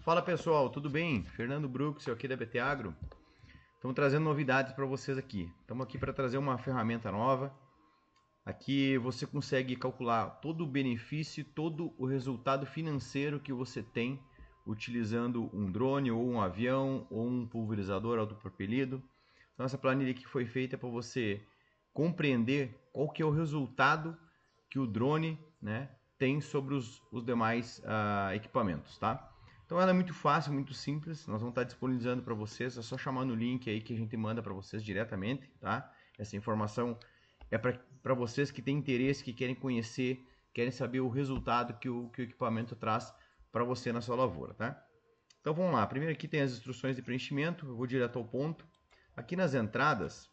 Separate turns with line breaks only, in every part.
Fala pessoal, tudo bem? Fernando Brux, eu aqui da BT Agro. Estamos trazendo novidades para vocês aqui. Estamos aqui para trazer uma ferramenta nova. Aqui você consegue calcular todo o benefício, todo o resultado financeiro que você tem utilizando um drone ou um avião ou um pulverizador autopropelido. Então essa planilha aqui foi feita para você compreender qual que é o resultado que o drone, né, tem sobre os demais equipamentos, tá? Então ela é muito fácil, muito simples. Nós vamos estar disponibilizando para vocês. É só chamar no link aí que a gente manda para vocês diretamente, tá? Essa informação é para vocês que têm interesse, que querem conhecer, querem saber o resultado que o equipamento traz para você na sua lavoura, tá? Então vamos lá. Primeiro aqui tem as instruções de preenchimento. Eu vou direto ao ponto. Aqui nas entradas,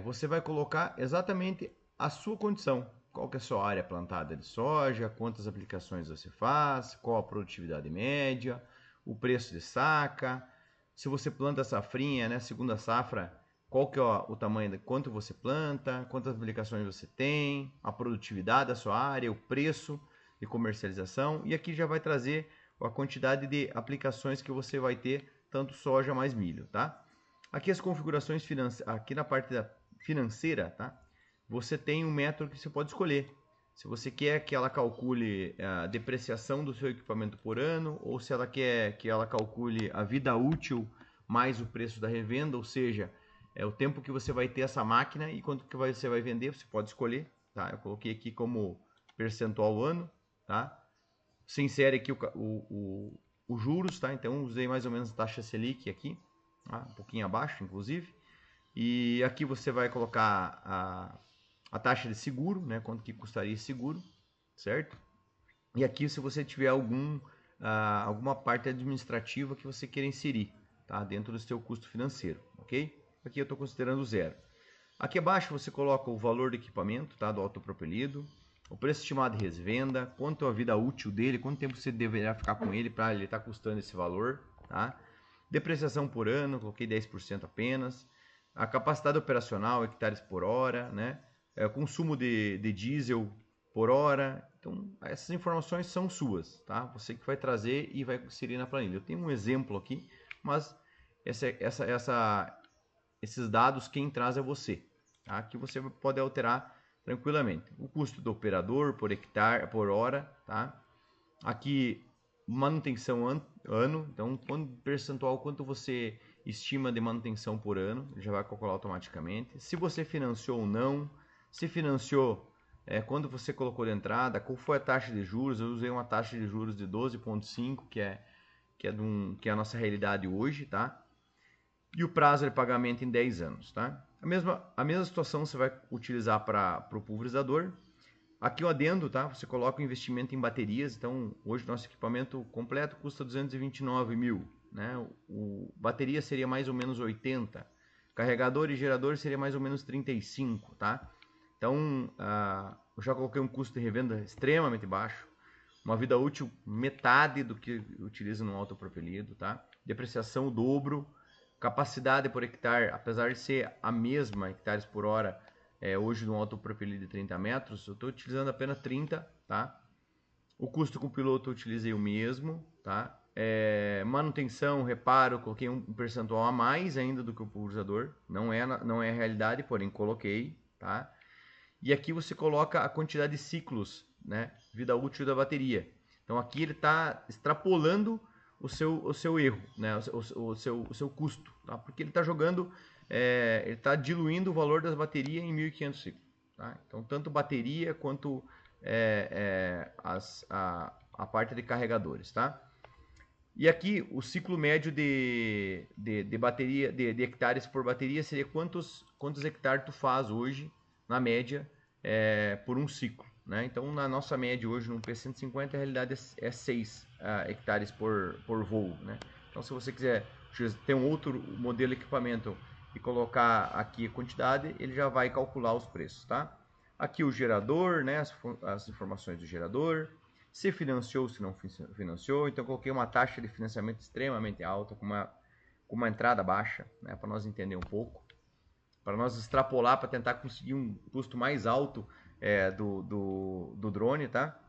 você vai colocar exatamente a sua condição. Qual que é a sua área plantada de soja, quantas aplicações você faz, qual a produtividade média, o preço de saca, se você planta safrinha, né, segunda safra, qual que é o tamanho, de quanto você planta, quantas aplicações você tem, a produtividade da sua área, o preço de comercialização, e aqui já vai trazer a quantidade de aplicações que você vai ter, tanto soja mais milho, tá? Aqui as configurações financeiras, aqui na parte financeira, tá? Você tem um método que você pode escolher. Se você quer que ela calcule a depreciação do seu equipamento por ano, ou se ela quer que ela calcule a vida útil mais o preço da revenda, ou seja, é o tempo que você vai ter essa máquina e quanto que você vai vender, você pode escolher, tá? Eu coloquei aqui como percentual ano, tá? Você insere aqui os juros, tá? Então usei mais ou menos a taxa Selic aqui, tá? Um pouquinho abaixo, inclusive. E aqui você vai colocar a taxa de seguro, né? Quanto que custaria esse seguro, certo? E aqui se você tiver alguma parte administrativa que você queira inserir, tá? Dentro do seu custo financeiro, ok? Aqui eu estou considerando zero. Aqui abaixo você coloca o valor do equipamento, tá? Do autopropelido, o preço estimado de revenda, quanto é a vida útil dele, quanto tempo você deverá ficar com ele para ele estar custando esse valor, tá? Depreciação por ano, coloquei 10% apenas. A capacidade operacional, hectares por hora, né? Consumo de diesel por hora. Então, essas informações são suas, tá? Você que vai trazer e vai inserir na planilha. Eu tenho um exemplo aqui, mas esses dados quem traz é você, tá? Que você pode alterar tranquilamente. O custo do operador por hectare, por hora, tá? Aqui manutenção ano, então percentual quanto você estima de manutenção por ano, já vai calcular automaticamente. Se você financiou ou não, se financiou, quando você colocou de entrada, qual foi a taxa de juros? Eu usei uma taxa de juros de 12,5, que é a nossa realidade hoje, tá? E o prazo de pagamento em 10 anos, tá? A mesma situação você vai utilizar para o pulverizador. Aqui o adendo, tá? Você coloca o investimento em baterias. Então, hoje o nosso equipamento completo custa 229 mil, né? Bateria seria mais ou menos 80. Carregador e gerador seria mais ou menos 35, tá? Então, eu já coloquei um custo de revenda extremamente baixo. Uma vida útil metade do que utiliza no autopropelido, tá? Depreciação o dobro. Capacidade por hectare, apesar de ser a mesma hectares por hora, hoje no autopropelido de 30 metros, eu estou utilizando apenas 30, tá? O custo com o piloto eu utilizei o mesmo, tá? Manutenção, reparo, coloquei um percentual a mais ainda do que o pulverizador, não é a realidade, porém coloquei, tá? E aqui você coloca a quantidade de ciclos, né? Vida útil da bateria. Então aqui ele está extrapolando o seu erro, né? o seu custo, tá? Porque ele está jogando, ele está diluindo o valor das baterias em 1.500 ciclos. Tá? Então tanto bateria quanto a parte de carregadores. Tá? E aqui o ciclo médio de bateria, de hectares por bateria seria quantos hectares tu faz hoje, na média, por um ciclo. Né? Então, na nossa média hoje, no P150, a realidade é 6 hectares por voo. Né? Então, se você quiser ter um outro modelo de equipamento e colocar aqui a quantidade, ele já vai calcular os preços. Tá? Aqui o gerador, né? as informações do gerador, se financiou, se não financiou. Então, coloquei uma taxa de financiamento extremamente alta, com uma entrada baixa, né? Para nós entender um pouco. Para nós extrapolar, para tentar conseguir um custo mais alto do drone, tá?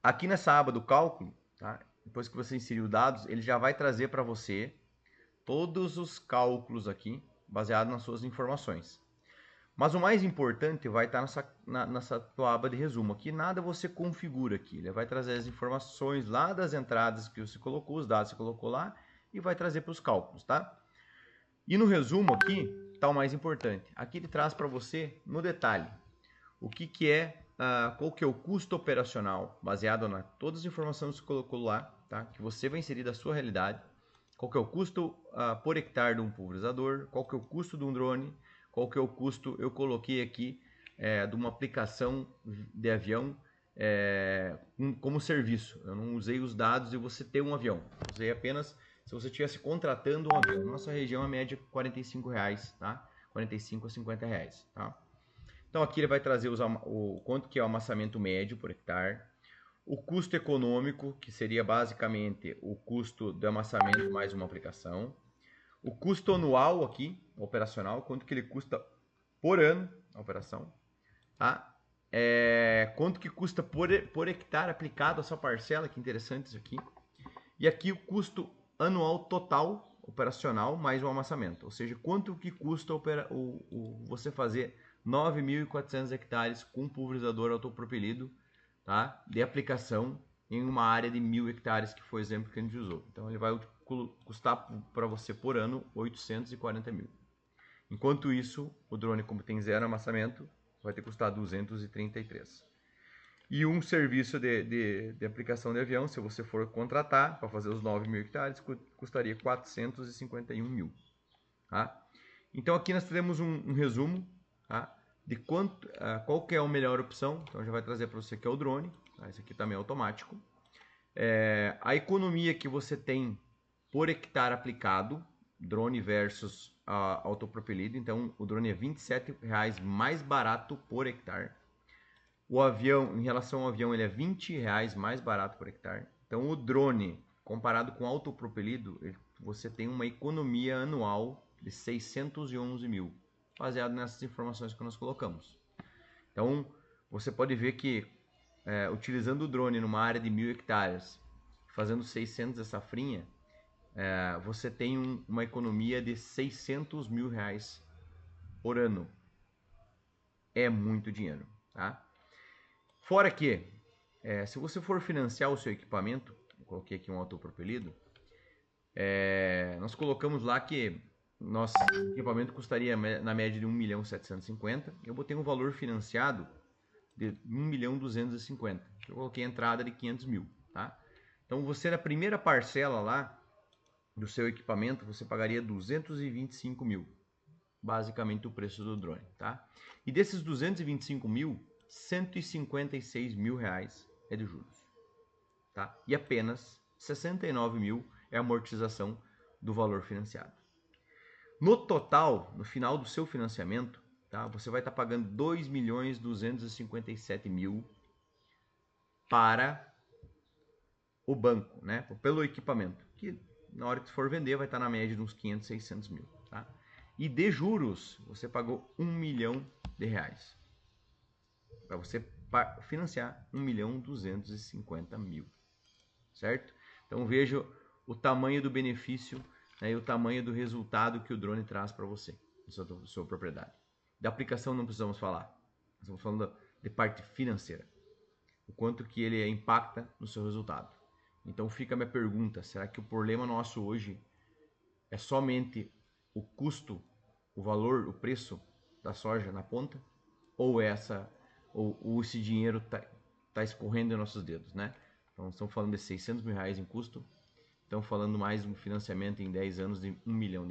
Aqui nessa aba do cálculo, tá? depois que você inseriu os dados, ele já vai trazer para você todos os cálculos aqui, baseado nas suas informações. Mas o mais importante vai estar nessa tua aba de resumo. Aqui nada você configura aqui. Ele vai trazer as informações lá das entradas que você colocou, os dados que você colocou lá, e vai trazer para os cálculos, tá? E no resumo aqui está o mais importante. Aqui ele traz para você, no detalhe, o que é, qual que é o custo operacional, baseado na todas as informações que você colocou lá, tá? Que você vai inserir da sua realidade. Qual que é o custo por hectare de um pulverizador, qual que é o custo de um drone, qual que é o custo, eu coloquei aqui, de uma aplicação de avião como serviço. Eu não usei os dados de você ter um avião. Usei apenas se você estivesse contratando um avião. Nossa região, a média é R$45, tá? 45 a 50 reais, tá? Então aqui ele vai trazer o quanto que é o amassamento médio por hectare, o custo econômico, que seria basicamente o custo do amassamento mais uma aplicação, o custo anual aqui, operacional, quanto que ele custa por ano a operação, tá? Quanto que custa por hectare aplicado a sua parcela, que interessante isso aqui. E aqui o custo anual total operacional mais o amassamento, ou seja, quanto que custa você fazer 9.400 hectares com pulverizador autopropelido, tá? De aplicação em uma área de 1.000 hectares, que foi o exemplo que a gente usou. Então ele vai custar para você por ano 840 mil. Enquanto isso, o drone, como tem zero amassamento, vai ter custado 233. E um serviço de aplicação de avião, se você for contratar para fazer os 9.000 hectares, custaria 451 mil. Tá? Então aqui nós temos um resumo, tá? De qual que é a melhor opção. Então já vai trazer para você que é o drone. Tá? Esse aqui também é automático. A economia que você tem por hectare aplicado, drone versus autopropelido. Então o drone é R$27 mais barato por hectare. O avião, em relação ao avião, ele é R$20 mais barato por hectare. Então o drone, comparado com o autopropelido, você tem uma economia anual de 611 mil, baseado nessas informações que nós colocamos. Então você pode ver que utilizando o drone numa área de 1.000 hectares, fazendo 600 de safrinha, você tem uma economia de 600 mil reais por ano. É muito dinheiro, tá? Fora que, se você for financiar o seu equipamento, eu coloquei aqui um autopropelido, nós colocamos lá que nosso equipamento custaria na média de 1.750.000. Eu botei um valor financiado de 1.250.000. Eu coloquei a entrada de 500 mil, tá? Então você na primeira parcela lá do seu equipamento, você pagaria 225 mil, basicamente o preço do drone, tá? E desses 225 mil, 156 mil reais é de juros, tá? E apenas 69 mil é a amortização do valor financiado. No total, no final do seu financiamento, tá? Você vai estar pagando 2.257.000 para o banco, né? Pelo equipamento, que na hora que for vender vai estar na média de uns 500, 600 mil, tá? E de juros, você pagou R$1 milhão para você financiar 1.250.000, certo? Então veja o tamanho do benefício, né, e o tamanho do resultado que o drone traz para você, na sua propriedade. Da aplicação não precisamos falar, nós estamos falando de parte financeira, o quanto que ele impacta no seu resultado. Então fica a minha pergunta, será que o problema nosso hoje é somente o custo, o valor, o preço da soja na ponta? Ou esse dinheiro tá escorrendo em nossos dedos, né? Então estamos falando de 600 mil reais em custo, estamos falando mais um financiamento em 10 anos de R$1 milhão.